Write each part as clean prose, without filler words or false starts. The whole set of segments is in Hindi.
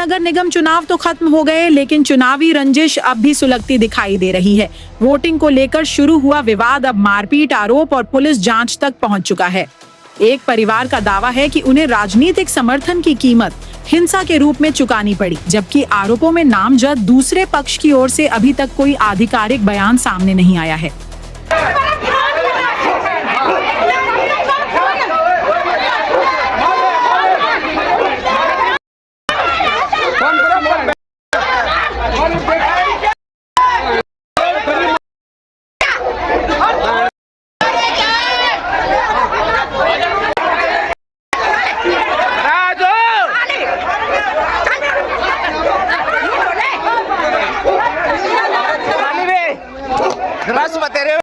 नगर निगम चुनाव तो खत्म हो गए, लेकिन चुनावी रंजिश अब भी सुलगती दिखाई दे रही है। वोटिंग को लेकर शुरू हुआ विवाद अब मारपीट, आरोप और पुलिस जांच तक पहुंच चुका है। एक परिवार का दावा है कि उन्हें राजनीतिक समर्थन की कीमत हिंसा के रूप में चुकानी पड़ी, जबकि आरोपों में नामजद दूसरे पक्ष की ओर से अभी तक कोई आधिकारिक बयान सामने नहीं आया है।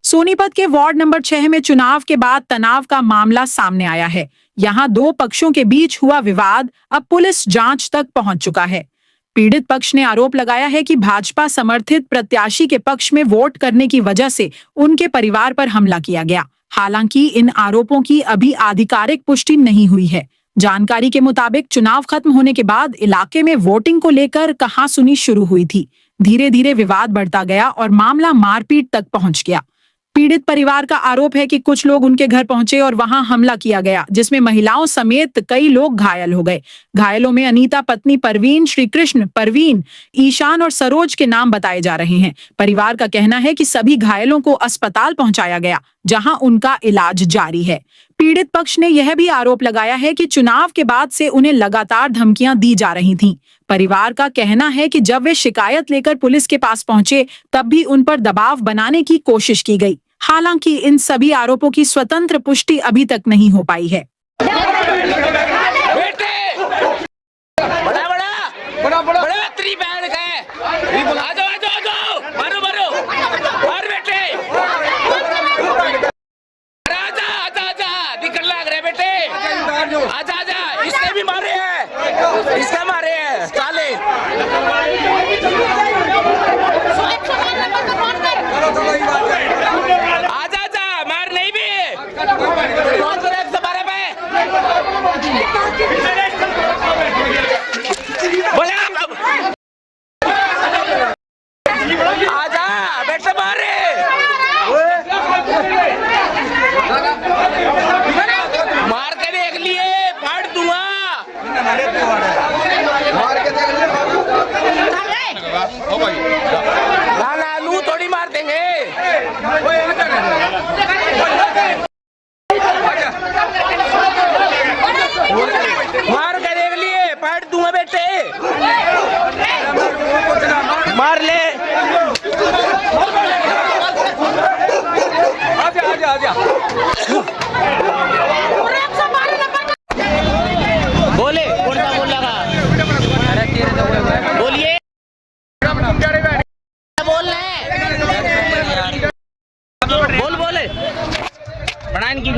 सोनीपत के वार्ड नंबर 6 में चुनाव के बाद तनाव का मामला सामने आया है। यहां दो पक्षों के बीच हुआ विवाद अब पुलिस जांच तक पहुंच चुका है। पीड़ित पक्ष ने आरोप लगाया है कि भाजपा समर्थित प्रत्याशी के पक्ष में वोट करने की वजह से उनके परिवार पर हमला किया गया। हालांकि इन आरोपों की अभी आधिकारिक पुष्टि नहीं हुई है। जानकारी के मुताबिक चुनाव खत्म होने के बाद इलाके में वोटिंग को लेकर कहासुनी शुरू हुई थी। धीरे धीरे विवाद बढ़ता गया और मामला मारपीट तक पहुंच गया। पीड़ित परिवार का आरोप है कि कुछ लोग उनके घर पहुंचे और वहां हमला किया गया, जिसमें महिलाओं समेत कई लोग घायल हो गए। घायलों में अनीता पत्नी परवीन, श्री कृष्ण, परवीन, ईशान और सरोज के नाम बताए जा रहे हैं। परिवार का कहना है कि सभी घायलों को अस्पताल पहुंचाया गया, जहां उनका इलाज जारी है। पीड़ित पक्ष ने यह भी आरोप लगाया है कि चुनाव के बाद से उन्हें लगातार धमकियां दी जा रही थीं। परिवार का कहना है कि जब वे शिकायत लेकर पुलिस के पास पहुंचे, तब भी उन पर दबाव बनाने की कोशिश की गई। हालांकि इन सभी आरोपों की स्वतंत्र पुष्टि अभी तक नहीं हो पाई है। इसका मारे हैं साले। आजा जा मार नहीं भी बोले आजा बेटे मारे मार के देख लिए फाड़ दूंगा। ना नू थोड़ी मार देंगे। मार के देख लिए फाड़ दूंगा बेटे, मार ले। आजा आजा आजा बोले कौन सा बोल लगा? बोलिए बोल बोल बोले बनाए की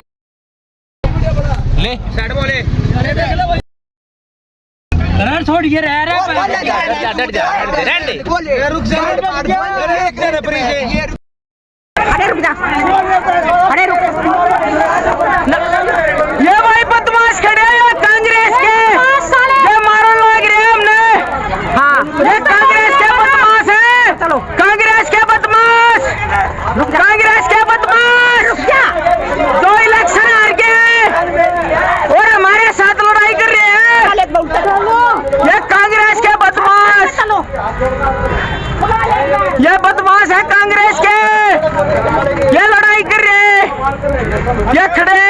ले साइड बोले छोड़ ये रह डर जा रुक जा। अरे रुक जा, अरे रुक। ये भाई बदमाश खड़े हैं कांग्रेस के, ये मारो लग रहे हमने। हाँ ये कांग्रेस के बदमाश है। चलो कांग्रेस के बदमाश, कांग्रेस के बदमाश दो इलेक्शन हार के और हमारे साथ लड़ाई कर रहे हैं। ये कांग्रेस के बदमाश, ये बदमाश है कांग्रेस के, ये लड़ाई कर रहे हैं, ये खड़े।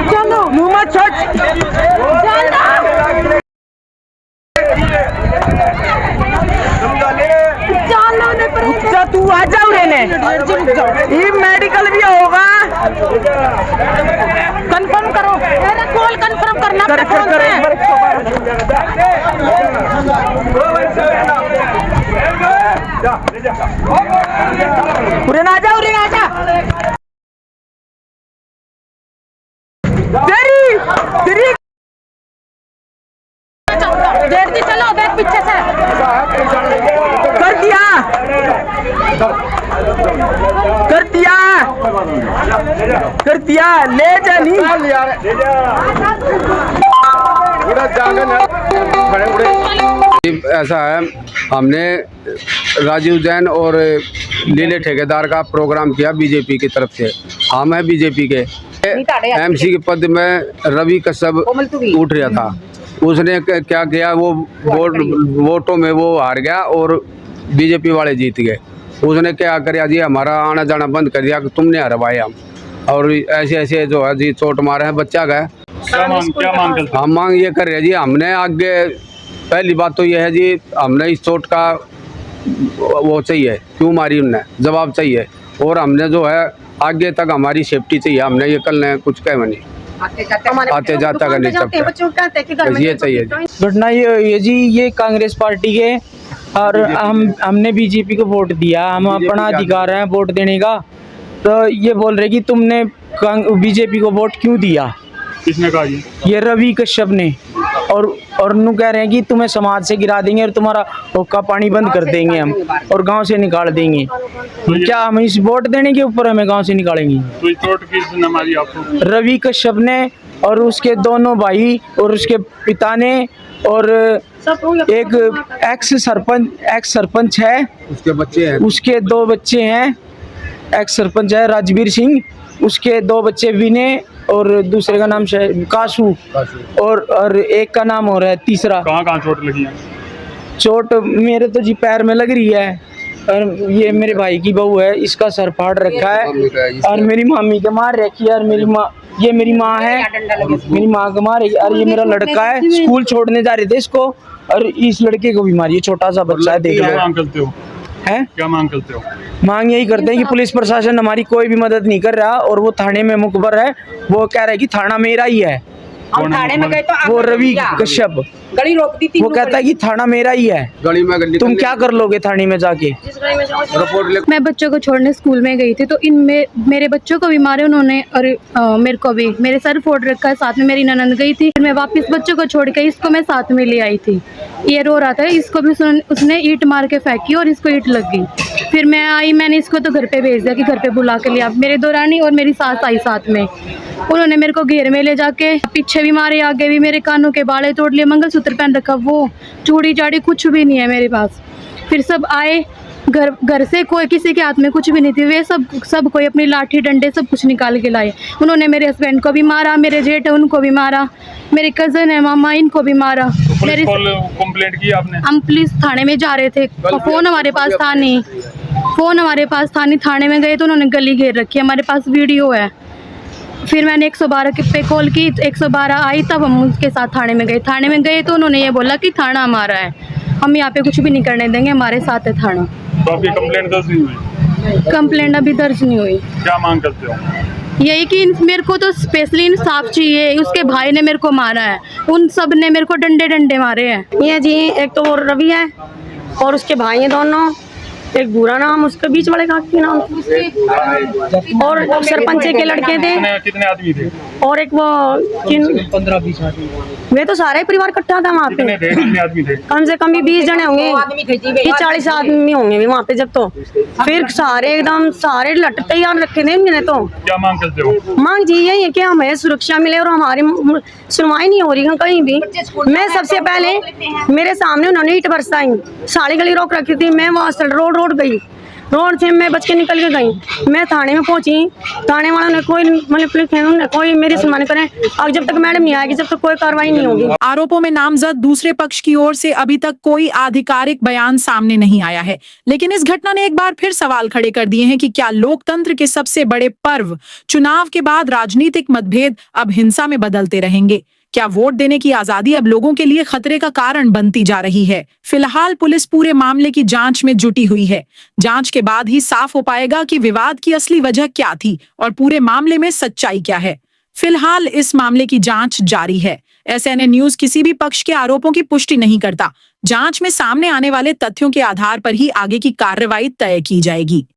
चलो मुँह मत छोड़, तू आ जाओ रहने। ये मेडिकल भी होगा, कंफर्म करो, कॉल कंफर्म करना उरे ना जा, उरे ना जा। तेरी पीछे से कर दिया ले जा नहीं ऐसा है, हमने राजीव जैन और लीले ठेकेदार का प्रोग्राम किया बीजेपी की तरफ से। हम हैं बीजेपी के। एमसी के पद में रवि कश्यप उठ रहा था, उसने क्या किया, वो वोटों में वो हार गया और बीजेपी वाले जीत गए। उसने क्या किया जी, हमारा आना जाना बंद कर दिया कि तुमने हरवाए हम, और ऐसे ऐसे जो है जी चोट मारे हैं बच्चा का। हम मांग ये कर रहे हैं जी, हमने आगे पहली बात तो ये है जी, हमने इस चोट का वो चाहिए, क्यों मारी उनने, जवाब चाहिए। और हमने जो है आगे तक हमारी सेफ्टी चाहिए। हमने ये कल कुछ कहे नहीं, आते जाता का नहीं सकता, ये चाहिए। घटना ये जी, ये कांग्रेस पार्टी के और हमने बीजेपी को वोट दिया, हम अपना अधिकार है वोट देने का। तो ये बोल रहे कि तुमने बीजेपी को वोट क्यों दिया। किसने कहा ये रवि कश्यप ने। और नु कह रहे हैं कि तुम्हें समाज से गिरा देंगे और तुम्हारा हुक्का पानी बंद कर देंगे हम, और गांव से निकाल देंगे। क्या हम इस वोट देने के ऊपर हमें गांव से निकालेंगे। तो इस वोट किसने मारी आपको। रवि कश्यप ने और उसके दोनों भाई और उसके पिता ने, और एक एक्स सरपंच है, उसके बच्चे हैं, उसके 2 बच्चे हैं। एक्स सरपंच है राजवीर सिंह, उसके 2 बच्चे विनय और दूसरे का नाम कासू, और एक का नाम हो रहा है तीसरा। कहाँ चोट लगी है। चोट मेरे तो जी पैर में लग रही है, और ये मेरे भाई की बहू है, इसका सर फाड़ रखा है, और मेरी मामी के मार रखी है, और मेरी माँ, ये मेरी माँ है, मेरी माँ को मार रही है। और ये मेरा लड़का है, स्कूल छोड़ने जा रहे थे इसको, और इस लड़के को भी मारी है, छोटा सा बच्चा है, देख लो। है क्या मांग करते हो। मांग यही करते हैं कि पुलिस प्रशासन हमारी कोई भी मदद नहीं कर रहा, और वो थाने में मुखबर है, वो कह रहा है कि थाना मेरा ही है। हम थाने में गए तो वो रवि कश्यप गली रोक दी थी, वो कहता है कि थाना मेरा ही है। गली में तुम क्या कर लोगे थाने में जाके। रिपोर्ट मैं बच्चों को छोड़ने स्कूल में गई थी, तो मेरे बच्चों को भी मारे उन्होंने, और मेरे को भी, मेरे सर फोड़ रखा है। साथ में मेरी ननद गई थी, फिर मैं वापस बच्चों को छोड़ के इसको मैं साथ में ले आई थी। ये रो रहा था, इसको भी उसने ईंट मार के फेंकी और इसको ईंट लग गई। फिर मैं आई, मैंने इसको तो घर पे भेज दिया कि घर पे बुला के लिया। मेरे दौरानी और मेरी सास आई साथ में, उन्होंने मेरे को घेर में ले जाके पीछे भी मारे, आगे भी, मेरे कानों के बाले तोड़ लिए, मंगलसूत्र पहन रखा, वो चूड़ी चाड़ी कुछ भी नहीं है मेरे पास। फिर सब आए घर से, कोई किसी के हाथ में कुछ भी नहीं थी, वे सब कोई अपनी लाठी डंडे सब कुछ निकाल के लाए। उन्होंने मेरे हस्बैंड को भी मारा, मेरे जेठ है उनको भी मारा, मेरे कजन है मामा, इनको भी मारा। मेरी कंप्लेंट की आपने। हम पुलिस थाने में जा रहे थे, फोन हमारे पास था नहीं, थाने में गए तो उन्होंने गली घेर रखी, हमारे पास वीडियो है। फिर मैंने 112 पे कॉल की, 112 आई, तब हम उसके साथ थाने में गए तो उन्होंने ये बोला कि थाना हमारा है, हम यहाँ पे कुछ भी नहीं करने देंगे, हमारे साथ है थाना। तो आपकी कंप्लेंट दर्ज नहीं हुई। कंप्लेंट अभी दर्ज नहीं हुई। क्या मांग करते हो। यही कि मेरे को तो स्पेशली इंसाफ चाहिए। उसके भाई ने मेरे को मारा है, उन सब ने मेरे को डंडे मारे हैं। ये जी एक तो रवि है और उसके भाई हैं दोनों, एक बुरा नाम, उसके बीच वाले का नाम, और सरपंच के लड़के थे। कितने आदमी थे। और एक वो 15-20 आदमी, वे तो सारा ही परिवार इकट्ठा था वहाँ पे। कितने आदमी थे। कम से कम भी 20 जने होंगे, 40 आदमी होंगे वहाँ पे। जब तो फिर सारे एकदम सारे लट तैयार रखे थे मैंने। तो क्या मांग करते हो। मांग जी यही है कि हमें सुरक्षा मिले, और हमारी सुनवाई नहीं हो रही है कहीं भी। मैं सबसे पहले मेरे सामने उन्होंने ईंट बरसाई, सारी गली रोक रखी थी, मैं वहाँ रोड गई, रोड से मैं बच के निकल के गई। मैं थाने में पहुंची, थाने वालों ने कोई मतलब कोई मेरी सुनवाई करें, अब जब तक मैडम नहीं आएगी जब तक कोई कार्रवाई नहीं होगी। आरोपों में नामजद दूसरे पक्ष की ओर से अभी तक कोई आधिकारिक बयान सामने नहीं आया है, लेकिन इस घटना ने एक बार फिर सवाल खड़े कर दिए हैं कि क्या लोकतंत्र के सबसे बड़े पर्व चुनाव के बाद राजनीतिक मतभेद अब हिंसा में बदलते रहेंगे। क्या वोट देने की आजादी अब लोगों के लिए खतरे का कारण बनती जा रही है। फिलहाल पुलिस पूरे मामले की जांच में जुटी हुई है। जांच के बाद ही साफ हो पाएगा कि विवाद की असली वजह क्या थी और पूरे मामले में सच्चाई क्या है। फिलहाल इस मामले की जांच जारी है। SNN न्यूज किसी भी पक्ष के आरोपों की पुष्टि नहीं करता। जांच में सामने आने वाले तथ्यों के आधार पर ही आगे की कार्रवाई तय की जाएगी।